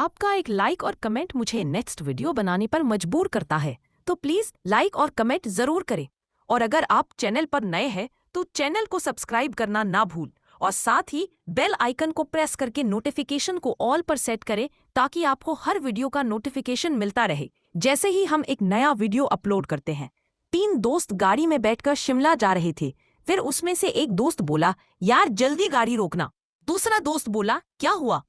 आपका एक लाइक और कमेंट मुझे नेक्स्ट वीडियो बनाने पर मजबूर करता है, तो प्लीज लाइक और कमेंट जरूर करें। और अगर आप चैनल पर नए हैं तो चैनल को सब्सक्राइब करना ना भूल और साथ ही बेल आइकन को प्रेस करके नोटिफिकेशन को ऑल पर सेट करें ताकि आपको हर वीडियो का नोटिफिकेशन मिलता रहे जैसे ही हम एक नया वीडियो अपलोड करते हैं। 3 दोस्त गाड़ी में बैठकर शिमला जा रहे थे। फिर उसमें से एक दोस्त बोला, यार जल्दी गाड़ी रोकना। दूसरा दोस्त बोला, क्या हुआ?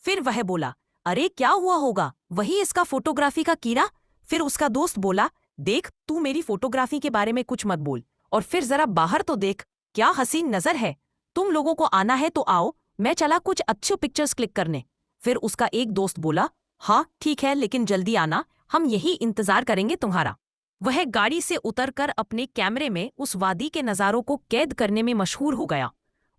फिर वह बोला, अरे क्या हुआ होगा, वही इसका फोटोग्राफी का कीड़ा। फिर उसका दोस्त बोला, देख तू मेरी फोटोग्राफी के बारे में कुछ मत बोल, और फिर जरा बाहर तो देख, क्या हसीन नजर है। तुम लोगों को आना है तो आओ, मैं चला कुछ अच्छी पिक्चर्स क्लिक करने। फिर उसका एक दोस्त बोला, हाँ ठीक है लेकिन जल्दी आना, हम यही इंतजार करेंगे तुम्हारा। वह गाड़ी से उतरकर अपने कैमरे में उस वादी के नज़ारों को कैद करने में मशहूर हो गया।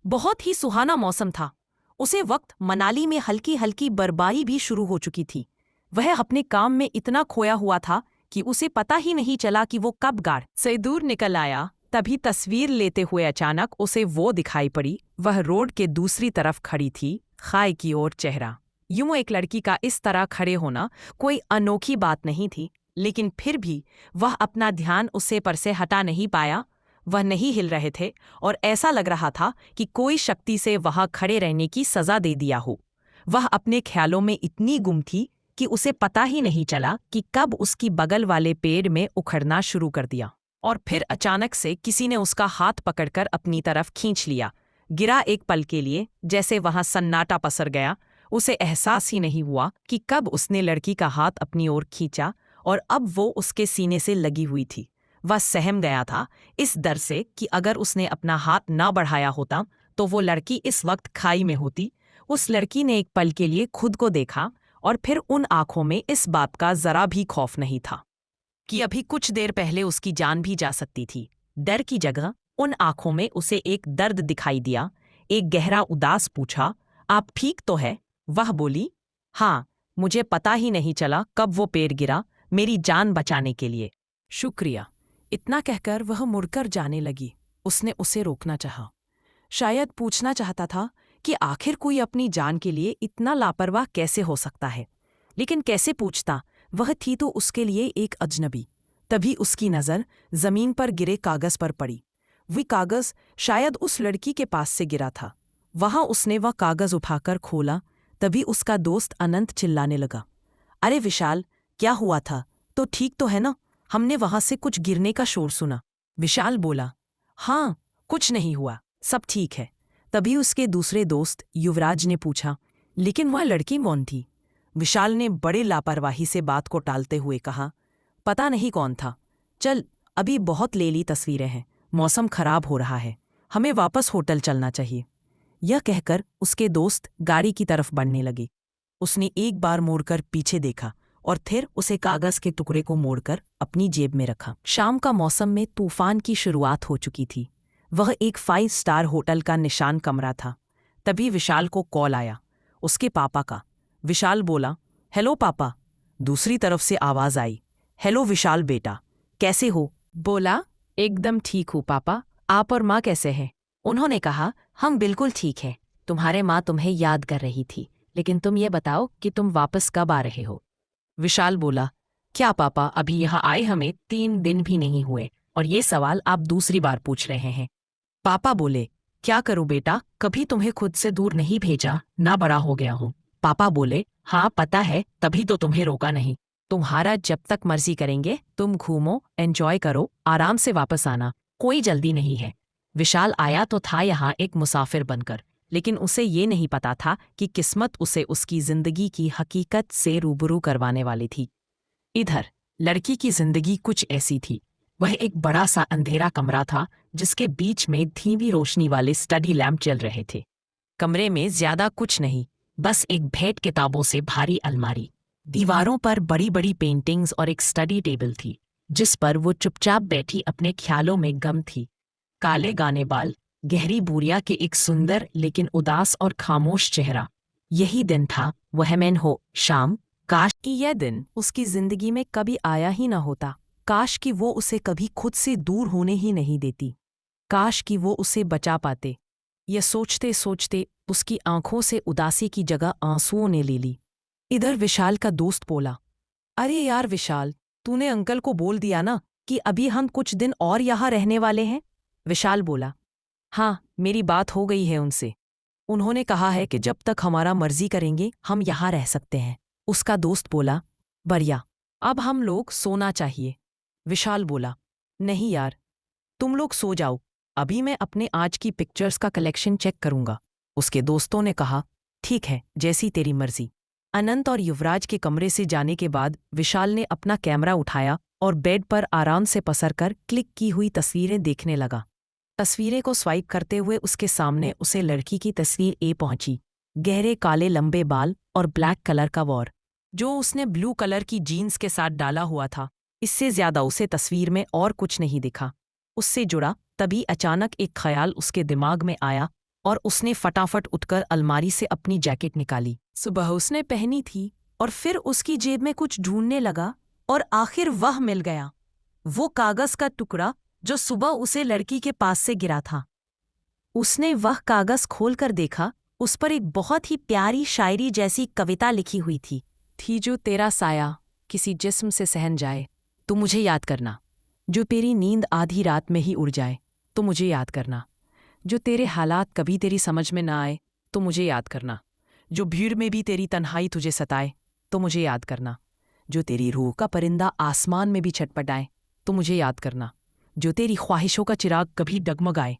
बहुत ही सुहाना मौसम था। उसे वक्त मनाली में हल्की हल्की बर्फबारी भी शुरू हो चुकी थी। वह अपने काम में इतना खोया हुआ था कि उसे पता ही नहीं चला कि वो कब गाड़ से दूर निकल आया। तभी तस्वीर लेते हुए अचानक उसे वो दिखाई पड़ी। वह रोड के दूसरी तरफ खड़ी थी, खाई की ओर चेहरा। यूं एक लड़की का इस तरह खड़े होना कोई अनोखी बात नहीं थी, लेकिन फिर भी वह अपना ध्यान उससे पर से हटा नहीं पाया। वह नहीं हिल रहे थे और ऐसा लग रहा था कि कोई शक्ति से वहां खड़े रहने की सजा दे दिया हो। वह अपने ख्यालों में इतनी गुम थी कि उसे पता ही नहीं चला कि कब उसकी बगल वाले पेड़ में उखड़ना शुरू कर दिया और फिर अचानक से किसी ने उसका हाथ पकड़कर अपनी तरफ खींच लिया। गिरा एक पल के लिए, जैसे वहां सन्नाटा पसर गया। उसे एहसास ही नहीं हुआ कि कब उसने लड़की का हाथ अपनी ओर खींचा और अब वो उसके सीने से लगी हुई थी। वह सहम गया था इस डर से कि अगर उसने अपना हाथ ना बढ़ाया होता तो वो लड़की इस वक्त खाई में होती। उस लड़की ने एक पल के लिए खुद को देखा और फिर उन आंखों में इस बात का जरा भी खौफ नहीं था कि अभी कुछ देर पहले उसकी जान भी जा सकती थी। डर की जगह उन आंखों में उसे एक दर्द दिखाई दिया। एक गहरा उदास पूछा, आप ठीक तो है? वह बोली, हाँ, मुझे पता ही नहीं चला कब वो पेड़ गिरा मेरी जान बचाने के लिए। शुक्रिया। इतना कहकर वह मुड़कर जाने लगी। उसने उसे रोकना चाहा, शायद पूछना चाहता था कि आखिर कोई अपनी जान के लिए इतना लापरवाह कैसे हो सकता है, लेकिन कैसे पूछता? वह थी तो उसके लिए एक अजनबी। तभी उसकी नज़र जमीन पर गिरे कागज पर पड़ी। वह कागज शायद उस लड़की के पास से गिरा था। वहां उसने वह कागज उठाकर खोला। तभी उसका दोस्त अनंत चिल्लाने लगा, अरे विशाल, क्या हुआ था? तो ठीक तो है ना? हमने वहां से कुछ गिरने का शोर सुना। विशाल बोला, हाँ कुछ नहीं हुआ, सब ठीक है। तभी उसके दूसरे दोस्त युवराज ने पूछा, लेकिन वह लड़की कौन थी? विशाल ने बड़े लापरवाही से बात को टालते हुए कहा, पता नहीं कौन था। चल, अभी बहुत ले ली तस्वीरें हैं, मौसम खराब हो रहा है, हमें वापस होटल चलना चाहिए। यह कहकर उसके दोस्त गाड़ी की तरफ बढ़ने लगे। उसने एक बार मोड़कर पीछे देखा और फिर उसे कागज के टुकड़े को मोड़कर अपनी जेब में रखा। शाम का मौसम में तूफान की शुरुआत हो चुकी थी। वह एक 5 स्टार होटल का निशान कमरा था। तभी विशाल को कॉल आया, उसके पापा का। विशाल बोला, हेलो पापा। दूसरी तरफ से आवाज आई, हेलो विशाल बेटा, कैसे हो? बोला, एकदम ठीक हूँ पापा, आप और माँ कैसे हैं? उन्होंने कहा, हम बिल्कुल ठीक हैं। तुम्हारे माँ तुम्हें याद कर रही थी, लेकिन तुम ये बताओ कि तुम वापस कब आ रहे हो? विशाल बोला, क्या पापा, अभी यहाँ आए हमें 3 दिन भी नहीं हुए और ये सवाल आप दूसरी बार पूछ रहे हैं। पापा बोले, क्या करूं बेटा, कभी तुम्हें खुद से दूर नहीं भेजा, ना बड़ा हो गया हूं। पापा बोले, हाँ पता है, तभी तो तुम्हें रोका नहीं। तुम्हारा जब तक मर्जी करेंगे, तुम घूमो, एंजॉय करो, आराम से वापस आना, कोई जल्दी नहीं है। विशाल आया तो था यहाँ एक मुसाफिर बनकर, लेकिन उसे ये नहीं पता था कि किस्मत उसे उसकी जिंदगी की हकीकत से रूबरू करवाने वाली थी। इधर लड़की की जिंदगी कुछ ऐसी थी। वह एक बड़ा सा अंधेरा कमरा था जिसके बीच में धीमी रोशनी वाले स्टडी लैंप जल रहे थे। कमरे में ज्यादा कुछ नहीं, बस एक भेंट किताबों से भारी अलमारी, दीवारों पर बड़ी बड़ी पेंटिंग्स और एक स्टडी टेबल थी जिस पर वो चुपचाप बैठी अपने ख्यालों में गम थी। काले गाने बाल, गहरी बूरिया के एक सुंदर लेकिन उदास और खामोश चेहरा। यही दिन था, वह मैन हो शाम। काश कि यह दिन उसकी जिंदगी में कभी आया ही न होता। काश कि वो उसे कभी खुद से दूर होने ही नहीं देती। काश कि वो उसे बचा पाते। यह सोचते सोचते उसकी आंखों से उदासी की जगह आंसुओं ने ले ली। इधर विशाल का दोस्त बोला, अरे यार विशाल, तूने अंकल को बोल दिया ना कि अभी हम कुछ दिन और यहाँ रहने वाले हैं? विशाल बोला, हाँ, मेरी बात हो गई है उनसे। उन्होंने कहा है कि जब तक हमारा मर्जी करेंगे हम यहाँ रह सकते हैं। उसका दोस्त बोला, बढ़िया, अब हम लोग सोना चाहिए। विशाल बोला, नहीं यार, तुम लोग सो जाओ, अभी मैं अपने आज की पिक्चर्स का कलेक्शन चेक करूंगा। उसके दोस्तों ने कहा, ठीक है, जैसी तेरी मर्जी। अनंत और युवराज के कमरे से जाने के बाद विशाल ने अपना कैमरा उठाया और बेड पर आराम से पसरकर क्लिक की हुई तस्वीरें देखने लगा। तस्वीरें को स्वाइप करते हुए उसके सामने उसे लड़की की तस्वीर ए पहुंची। गहरे काले लंबे बाल और ब्लैक कलर का वॉर, जो उसने ब्लू कलर की जीन्स के साथ डाला हुआ था। इससे ज्यादा उसे तस्वीर में और कुछ नहीं दिखा। उससे जुड़ा तभी अचानक एक ख्याल उसके दिमाग में आया और उसने फटाफट उठकर अलमारी से अपनी जैकेट निकाली। सुबह उसने पहनी थी और फिर उसकी जेब में कुछ ढूंढने लगा और आखिर वह मिल गया, वो कागज का टुकड़ा जो सुबह उसे लड़की के पास से गिरा था। उसने वह कागज खोलकर देखा, उस पर एक बहुत ही प्यारी शायरी जैसी कविता लिखी हुई थी जो तेरा साया किसी जिस्म से सहन जाए तो मुझे याद करना, जो तेरी नींद आधी रात में ही उड़ जाए तो मुझे याद करना, जो तेरे हालात कभी तेरी समझ में ना आए तो मुझे याद करना, जो भीड़ में भी तेरी तन्हाई तुझे सताए तो मुझे याद करना, जो तेरी रूह का परिंदा आसमान में भी छटपटाए तो मुझे याद करना, जो तेरी ख्वाहिशों का चिराग कभी डगमगाए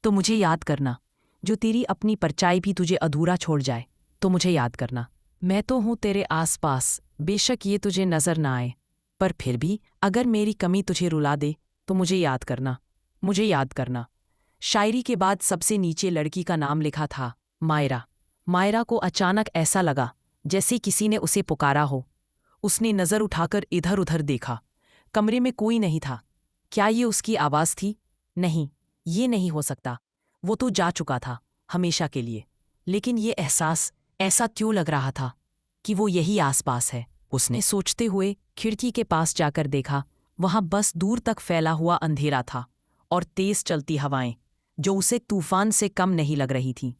तो मुझे याद करना, जो तेरी अपनी परछाई भी तुझे अधूरा छोड़ जाए तो मुझे याद करना। मैं तो हूँ तेरे आसपास, बेशक ये तुझे नजर ना आए, पर फिर भी अगर मेरी कमी तुझे रुला दे तो मुझे याद करना, मुझे याद करना। शायरी के बाद सबसे नीचे लड़की का नाम लिखा था, मायरा। मायरा को अचानक ऐसा लगा जैसे किसी ने उसे पुकारा हो। उसने नज़र उठाकर इधर उधर देखा, कमरे में कोई नहीं था। क्या ये उसकी आवाज़ थी? नहीं, ये नहीं हो सकता, वो तो जा चुका था हमेशा के लिए। लेकिन ये एहसास ऐसा क्यों लग रहा था कि वो यही आसपास है? उसने सोचते हुए खिड़की के पास जाकर देखा, वहां बस दूर तक फैला हुआ अंधेरा था और तेज चलती हवाएं जो उसे तूफान से कम नहीं लग रही थी,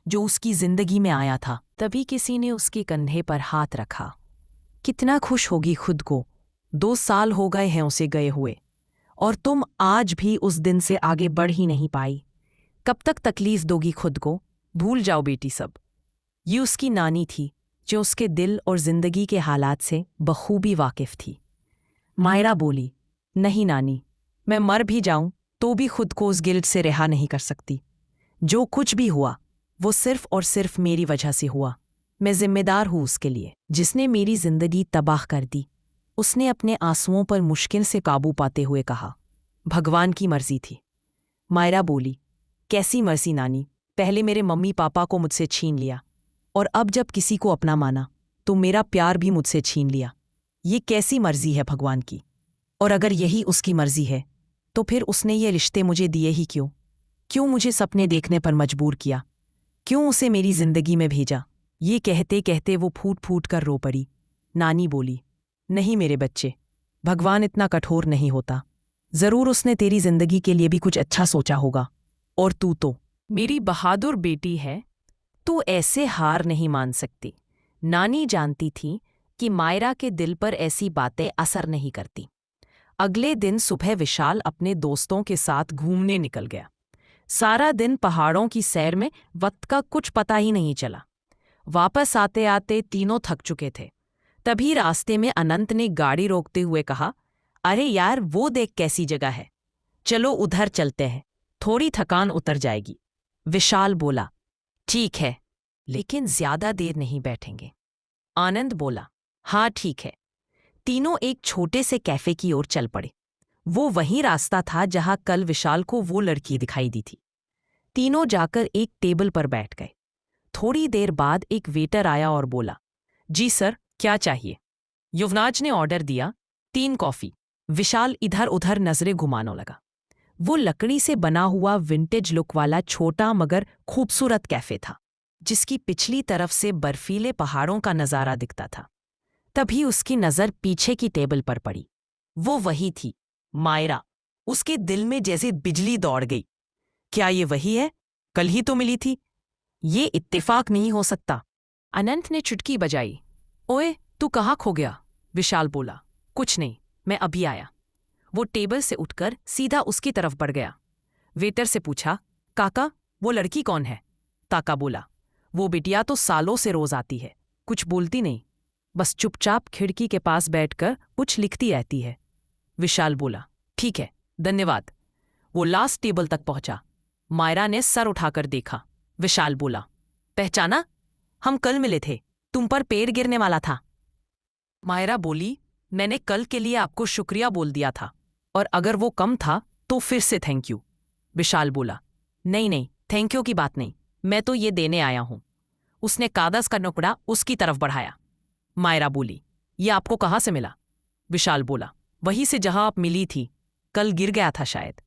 जो उसकी जिंदगी में आया था। तभी किसी ने उसके कंधे पर हाथ रखा। कितना खुश होगी खुद को, 2 साल हो गए हैं उसे गए हुए और तुम आज भी उस दिन से आगे बढ़ ही नहीं पाई। कब तक तकलीफ दोगी खुद को? भूल जाओ बेटी सब। ये उसकी नानी थी जो उसके दिल और जिंदगी के हालात से बखूबी वाकिफ थी। मायरा बोली, नहीं नानी, मैं मर भी जाऊं तो भी खुद को उस गिल्ट से रिहा नहीं कर सकती। जो कुछ भी हुआ वो सिर्फ और सिर्फ मेरी वजह से हुआ। मैं जिम्मेदार हूं उसके लिए, जिसने मेरी जिंदगी तबाह कर दी। उसने अपने आंसुओं पर मुश्किल से काबू पाते हुए कहा, भगवान की मर्जी थी। मायरा बोली, कैसी मर्जी नानी? पहले मेरे मम्मी पापा को मुझसे छीन लिया और अब जब किसी को अपना माना तो मेरा प्यार भी मुझसे छीन लिया। ये कैसी मर्जी है भगवान की? और अगर यही उसकी मर्जी है तो फिर उसने ये रिश्ते मुझे दिए ही क्यों? क्यों मुझे सपने देखने पर मजबूर किया? क्यों उसे मेरी जिंदगी में भेजा? ये कहते कहते वो फूट फूट कर रो पड़ी। नानी बोली, नहीं मेरे बच्चे, भगवान इतना कठोर नहीं होता। जरूर उसने तेरी जिंदगी के लिए भी कुछ अच्छा सोचा होगा। और तू तो मेरी बहादुर बेटी है, तू ऐसे हार नहीं मान सकती। नानी जानती थी कि मायरा के दिल पर ऐसी बातें असर नहीं करती। अगले दिन सुबह विशाल अपने दोस्तों के साथ घूमने निकल गया। सारा दिन पहाड़ों की सैर में वक्त का कुछ पता ही नहीं चला। वापस आते आते तीनों थक चुके थे। तभी रास्ते में अनंत ने गाड़ी रोकते हुए कहा, अरे यार, वो देख कैसी जगह है, चलो उधर चलते हैं, थोड़ी थकान उतर जाएगी। विशाल बोला, ठीक है, लेकिन ज्यादा देर नहीं बैठेंगे। आनंद बोला, हाँ ठीक है। तीनों एक छोटे से कैफे की ओर चल पड़े। वो वही रास्ता था जहां कल विशाल को वो लड़की दिखाई दी थी। तीनों जाकर एक टेबल पर बैठ गए। थोड़ी देर बाद एक वेटर आया और बोला, जी सर, क्या चाहिए? युवराज ने ऑर्डर दिया, 3 कॉफी। विशाल इधर उधर नजरें घुमाने लगा। वो लकड़ी से बना हुआ विंटेज लुक वाला छोटा मगर खूबसूरत कैफे था, जिसकी पिछली तरफ से बर्फीले पहाड़ों का नजारा दिखता था। तभी उसकी नजर पीछे की टेबल पर पड़ी। वो वही थी, मायरा। उसके दिल में जैसे बिजली दौड़ गई। क्या ये वही है? कल ही तो मिली थी। ये इत्तेफाक नहीं हो सकता। अनंत ने चुटकी बजाई। ओए, तू कहाँ खो गया? विशाल बोला। कुछ नहीं, मैं अभी आया। वो टेबल से उठकर सीधा उसकी तरफ बढ़ गया। वेटर से पूछा, काका, वो लड़की कौन है? काका बोला, वो बिटिया तो सालों से रोज आती है, कुछ बोलती नहीं, बस चुपचाप खिड़की के पास बैठकर कुछ लिखती रहती है। विशाल बोला, ठीक है, धन्यवाद। वो लास्ट टेबल तक पहुंचा। मायरा ने सर उठाकर देखा। विशाल बोला, पहचाना? हम कल मिले थे, तुम पर पेड़ गिरने वाला था। मायरा बोली, मैंने कल के लिए आपको शुक्रिया बोल दिया था, और अगर वो कम था तो फिर से थैंक यू। विशाल बोला, नहीं नहीं, थैंक यू की बात नहीं, मैं तो ये देने आया हूं। उसने कागज का टुकड़ा उसकी तरफ बढ़ाया। मायरा बोली, ये आपको कहाँ से मिला? विशाल बोला, वहीं से जहां आप मिली थी, कल गिर गया था शायद।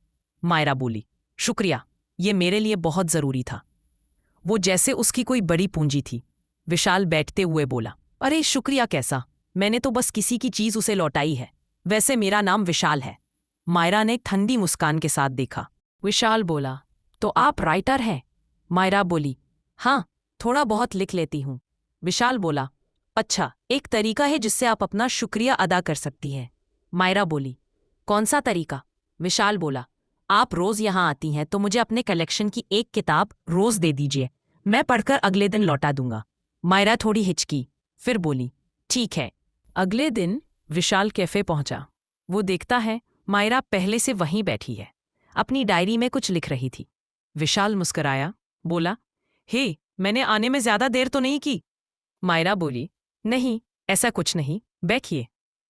मायरा बोली, शुक्रिया, ये मेरे लिए बहुत जरूरी था। वो जैसे उसकी कोई बड़ी पूंजी थी। विशाल बैठते हुए बोला, अरे शुक्रिया कैसा, मैंने तो बस किसी की चीज उसे लौटाई है, वैसे मेरा नाम विशाल है। मायरा ने ठंडी मुस्कान के साथ देखा। विशाल बोला, तो आप राइटर हैं? मायरा बोली, हाँ, थोड़ा बहुत लिख लेती हूं। विशाल बोला, अच्छा, एक तरीका है जिससे आप अपना शुक्रिया अदा कर सकती हैं। मायरा बोली, कौन सा तरीका? विशाल बोला, आप रोज यहां आती हैं तो मुझे अपने कलेक्शन की एक किताब रोज दे दीजिए, मैं पढ़कर अगले दिन लौटा दूंगा। मायरा थोड़ी हिचकी, फिर बोली, ठीक है। अगले दिन विशाल कैफे पहुंचा। वो देखता है मायरा पहले से वहीं बैठी है, अपनी डायरी में कुछ लिख रही थी। विशाल मुस्कुराया, बोला, हे, मैंने आने में ज्यादा देर तो नहीं की? मायरा बोली, नहीं, ऐसा कुछ नहीं, बैठिए।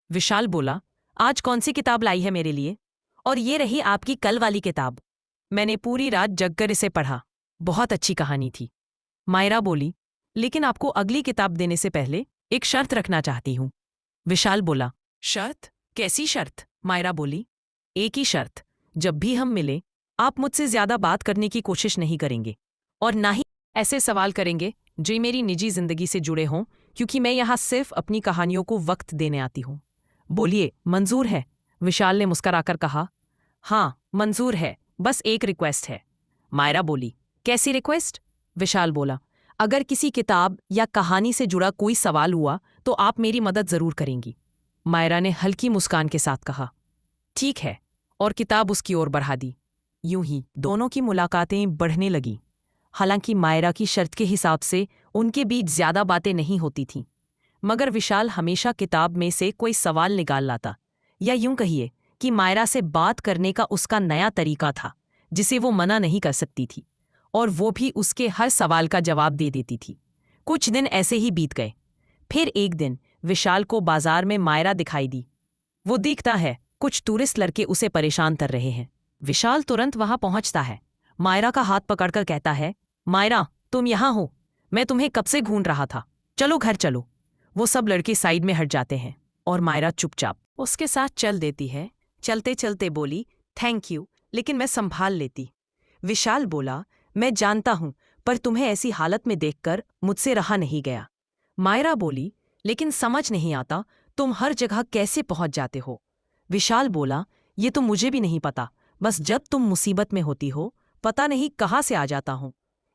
विशाल बोला, आज कौन सी किताब लाई है मेरे लिए? और ये रही आपकी कल वाली किताब, मैंने पूरी रात जगकर इसे पढ़ा, बहुत अच्छी कहानी थी। मायरा बोली, लेकिन आपको अगली किताब देने से पहले एक शर्त रखना चाहती हूं। विशाल बोला, शर्त? कैसी शर्त? मायरा बोली, एक ही शर्त, जब भी हम मिले आप मुझसे ज्यादा बात करने की कोशिश नहीं करेंगे, और ना ही ऐसे सवाल करेंगे जो मेरी निजी जिंदगी से जुड़े हों, क्योंकि मैं यहाँ सिर्फ अपनी कहानियों को वक्त देने आती हूँ। बोलिए, मंजूर है? विशाल ने मुस्कुराकर कहा, हाँ, मंजूर है, बस एक रिक्वेस्ट है। मायरा बोली, कैसी रिक्वेस्ट? विशाल बोला, अगर किसी किताब या कहानी से जुड़ा कोई सवाल हुआ तो आप मेरी मदद जरूर करेंगी। मायरा ने हल्की मुस्कान के साथ कहा, ठीक है, और किताब उसकी ओर बढ़ा दी। यूं ही दोनों की मुलाकातें बढ़ने लगीं। हालांकि मायरा की शर्त के हिसाब से उनके बीच ज्यादा बातें नहीं होती थीं, मगर विशाल हमेशा किताब में से कोई सवाल निकाल लाता, या यूं कहिए कि मायरा से बात करने का उसका नया तरीका था जिसे वो मना नहीं कर सकती थी, और वो भी उसके हर सवाल का जवाब दे देती थी। कुछ दिन ऐसे ही बीत गए। फिर एक दिन विशाल को बाजार में मायरा दिखाई दी। वो देखता है कुछ टूरिस्ट लड़के उसे परेशान कर रहे हैं। विशाल तुरंत वहां पहुंचता है, मायरा का हाथ पकड़कर कहता है, मायरा, तुम यहां हो, मैं तुम्हें कब से ढूंढ रहा था, चलो घर चलो। वो सब लड़के साइड में हट जाते हैं और मायरा चुपचाप उसके साथ चल देती है। चलते चलते बोली, थैंक यू, लेकिन मैं संभाल लेती। विशाल बोला, मैं जानता हूं, पर तुम्हें ऐसी हालत में देखकर मुझसे रहा नहीं गया। मायरा बोली, लेकिन समझ नहीं आता तुम हर जगह कैसे पहुंच जाते हो। विशाल बोला, ये तो मुझे भी नहीं पता, बस जब तुम मुसीबत में होती हो पता नहीं कहाँ से आ जाता हूं।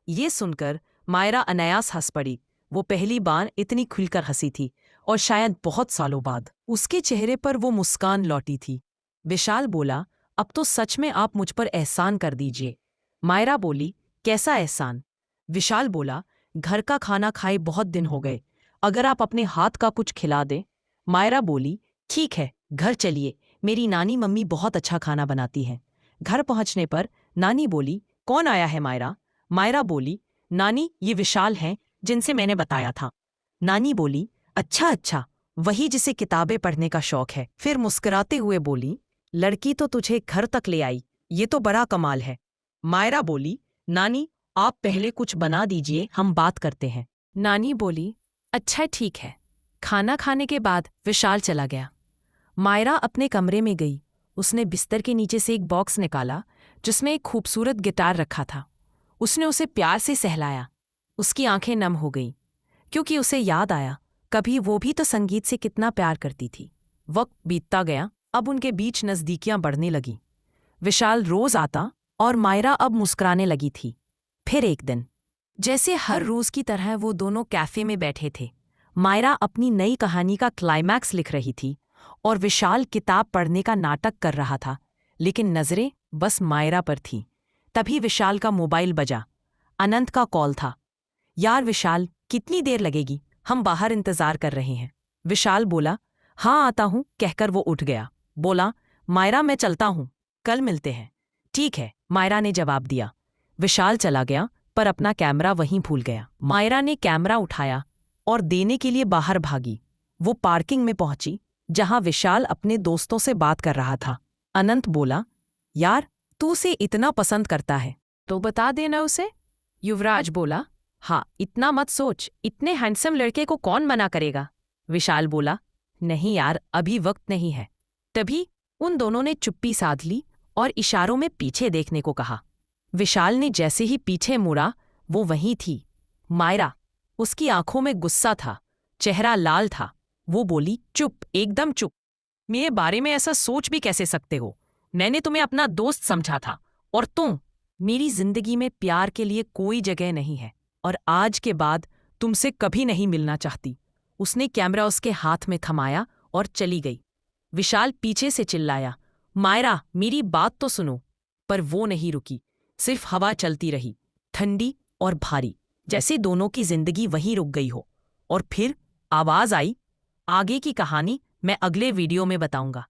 ये सुनकर मायरा अनायास हंस पड़ी। वो पहली बार इतनी खुलकर हंसी थी, और शायद बहुत सालों बाद उसके चेहरे पर वो मुस्कान लौटी थी। विशाल बोला, अब तो सच में आप मुझ पर एहसान कर दीजिए। मायरा बोली, कैसा एहसान? विशाल बोला, घर का खाना खाए बहुत दिन हो गए, अगर आप अपने हाथ का कुछ खिला दें। मायरा बोली, ठीक है, घर चलिए, मेरी नानी मम्मी बहुत अच्छा खाना बनाती हैं। घर पहुंचने पर नानी बोली, कौन आया है मायरा? मायरा बोली, नानी, ये विशाल हैं जिनसे मैंने बताया था। नानी बोली, अच्छा अच्छा, वही जिसे किताबें पढ़ने का शौक है। फिर मुस्कुराते हुए बोली, लड़की तो तुझे घर तक ले आई, ये तो बड़ा कमाल है। मायरा बोली, नानी, आप पहले कुछ बना दीजिए, हम बात करते हैं। नानी बोली, अच्छा ठीक है। खाना खाने के बाद विशाल चला गया। मायरा अपने कमरे में गई। उसने बिस्तर के नीचे से एक बॉक्स निकाला जिसमें एक खूबसूरत गिटार रखा था। उसने उसे प्यार से सहलाया। उसकी आंखें नम हो गईं, क्योंकि उसे याद आया कभी वो भी तो संगीत से कितना प्यार करती थी। वक्त बीतता गया, अब उनके बीच नज़दीकियां बढ़ने लगीं। विशाल रोज आता और मायरा अब मुस्कुराने लगी थी। फिर एक दिन, जैसे हर रोज की तरह वो दोनों कैफे में बैठे थे, मायरा अपनी नई कहानी का क्लाइमैक्स लिख रही थी और विशाल किताब पढ़ने का नाटक कर रहा था, लेकिन नजरें बस मायरा पर थीं। तभी विशाल का मोबाइल बजा। अनंत का कॉल था। यार विशाल, कितनी देर लगेगी? हम बाहर इंतजार कर रहे हैं। विशाल बोला, हाँ आता हूं, कहकर वो उठ गया। बोला, मायरा मैं चलता हूं, कल मिलते हैं। ठीक है, मायरा ने जवाब दिया। विशाल चला गया, पर अपना कैमरा वहीं भूल गया। मायरा ने कैमरा उठाया और देने के लिए बाहर भागी। वो पार्किंग में पहुंची, जहां विशाल अपने दोस्तों से बात कर रहा था। अनंत बोला, यार तू उसे इतना पसंद करता है तो बता देना उसे। युवराज बोला, हाँ इतना मत सोच, इतने हैंडसम लड़के को कौन मना करेगा। विशाल बोला, नहीं यार, अभी वक्त नहीं है। तभी उन दोनों ने चुप्पी साध ली और इशारों में पीछे देखने को कहा। विशाल ने जैसे ही पीछे मुड़ा, वो वहीं थी, मायरा। उसकी आंखों में गुस्सा था, चेहरा लाल था। वो बोली, चुप, एकदम चुप। मेरे बारे में ऐसा सोच भी कैसे सकते हो? मैंने तुम्हें अपना दोस्त समझा था, और तुम। मेरी जिंदगी में प्यार के लिए कोई जगह नहीं है, और आज के बाद तुमसे कभी नहीं मिलना चाहती। उसने कैमरा उसके हाथ में थमाया और चली गई। विशाल पीछे से चिल्लाया, मायरा मेरी बात तो सुनो। पर वो नहीं रुकी, सिर्फ हवा चलती रही, ठंडी और भारी, जैसे दोनों की जिंदगी वहीं रुक गई हो। और फिर आवाज आई, आगे की कहानी मैं अगले वीडियो में बताऊंगा।